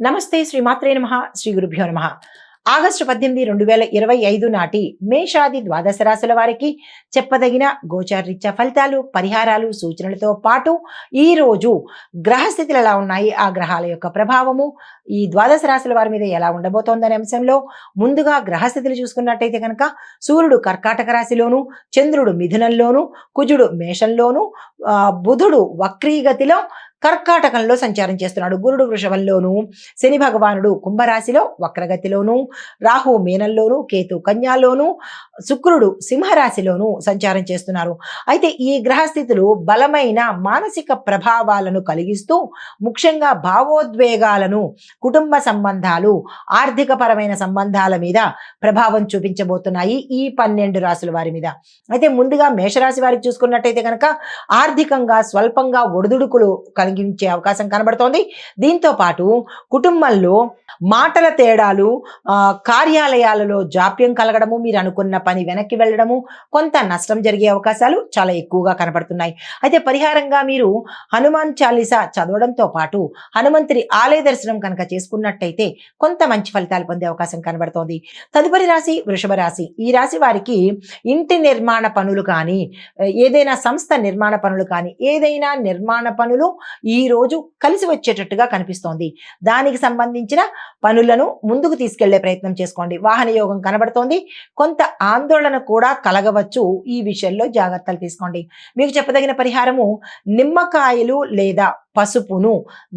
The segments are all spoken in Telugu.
నమస్తే శ్రీమాత్రే నమః శ్రీ గురుభ్యో నమః. ఆగస్టు 18, 2025 నాటి మేషాది ద్వాదశ రాశుల వారికి చెప్పదగిన గోచారరీత్యా ఫలితాలు, పరిహారాలు, సూచనలతో పాటు ఈరోజు గ్రహస్థితులు ఎలా ఉన్నాయి, ఆ గ్రహాల యొక్క ప్రభావము ఈ ద్వాదశ రాశుల వారి మీద ఎలా ఉండబోతోందనే అంశంలో ముందుగా గ్రహస్థితులు చూసుకున్నట్టయితే కనుక సూర్యుడు కర్కాటక రాశిలోను, చంద్రుడు మిథునంలోను, కుజుడు మేషంలోను, బుధుడు వక్రీగతిలో కర్కాటకంలో సంచారం చేస్తున్నాడు. గురుడు వృషభంలోను, శని భగవానుడు కుంభరాశిలో వక్రగతిలోను, రాహు మీనంలోను, కేతు కన్యాలోను, శుక్రుడు సింహరాశిలోను సంచారం చేస్తున్నారు. అయితే ఈ గ్రహస్థితులు బలమైన మానసిక ప్రభావాలను కలిగిస్తూ ముఖ్యంగా భావోద్వేగాలను, కుటుంబ సంబంధాలు, ఆర్థిక పరమైన సంబంధాల మీద ప్రభావం చూపించబోతున్నాయి ఈ 12 రాశుల వారి మీద. అయితే ముందుగా మేషరాశి వారికి చూసుకున్నట్టయితే కనుక ఆర్థికంగా స్వల్పంగా ఒడిదుడుకులు కలిగించే అవకాశం కనబడుతోంది. దీంతో పాటు కుటుంబంలో మాటల తేడాలు, కార్యాలయాలలో జాప్యం కలగడము, మీరు అనుకున్న పని వెనక్కి వెళ్ళడము, కొంత నష్టం జరిగే అవకాశాలు చాలా ఎక్కువగా కనబడుతున్నాయి. అయితే పరిహారంగా మీరు హనుమాన్ చాలీసా చదవడంతో పాటు హనుమంతుడి ఆలయ దర్శనం కనుక చేసుకున్నట్టయితే కొంత మంచి ఫలితాలు పొందే అవకాశం కనబడుతోంది. తదుపరి రాశి వృషభ రాశి. ఈ రాశి వారికి ఇంటి నిర్మాణ పనులు కానీ, ఏదైనా సంస్థ నిర్మాణ పనులు కానీ, ఏదైనా నిర్మాణ పనులు ఈ రోజు కలిసి వచ్చేటట్టుగా కనిపిస్తోంది. దానికి సంబంధించిన పనులను ముందుకు తీసుకెళ్లే ప్రయత్నం చేసుకోండి. వాహన యోగం కనబడుతోంది. కొంత ఆందోళన కూడా కలగవచ్చు. ఈ విషయంలో జాగ్రత్తలు తీసుకోండి. మీకు చెప్పదగిన పరిహారము నిమ్మకాయలు లేదా పసుపును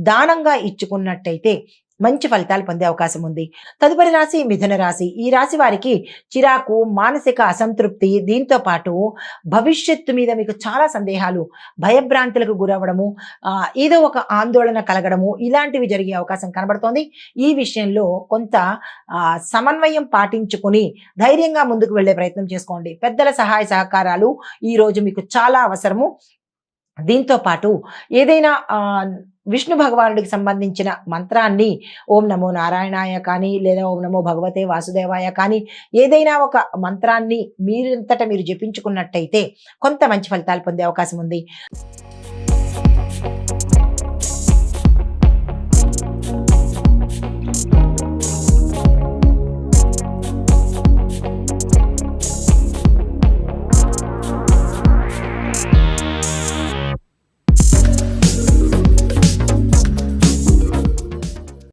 దానంగా ఇచ్చుకున్నట్టయితే మంచి ఫలితాలు పొందే అవకాశం ఉంది. తదుపరి రాశి మిథున రాశి. ఈ రాశి వారికి చిరాకు, మానసిక అసంతృప్తి, దీంతో పాటు భవిష్యత్తు మీద మీకు చాలా సందేహాలు, భయభ్రాంతులకు గురవ్వడము, ఏదో ఒక ఆందోళన కలగడము, ఇలాంటివి జరిగే అవకాశం కనబడుతోంది. ఈ విషయంలో కొంత సమన్వయం పాటించుకుని ధైర్యంగా ముందుకు వెళ్ళే ప్రయత్నం చేసుకోండి. పెద్దల సహాయ సహకారాలు ఈ రోజు మీకు చాలా అవసరము. దీంతో పాటు ఏదైనా విష్ణు భగవానుడికి సంబంధించిన మంత్రాన్ని ఓం నమో నారాయణాయ కానీ, లేదా ఓం నమో భగవతే వాసుదేవాయ కానీ, ఏదైనా ఒక మంత్రాన్ని మీరంతట మీరు జపించుకున్నట్టయితే కొంత మంచి ఫలితాలు పొందే అవకాశం ఉంది.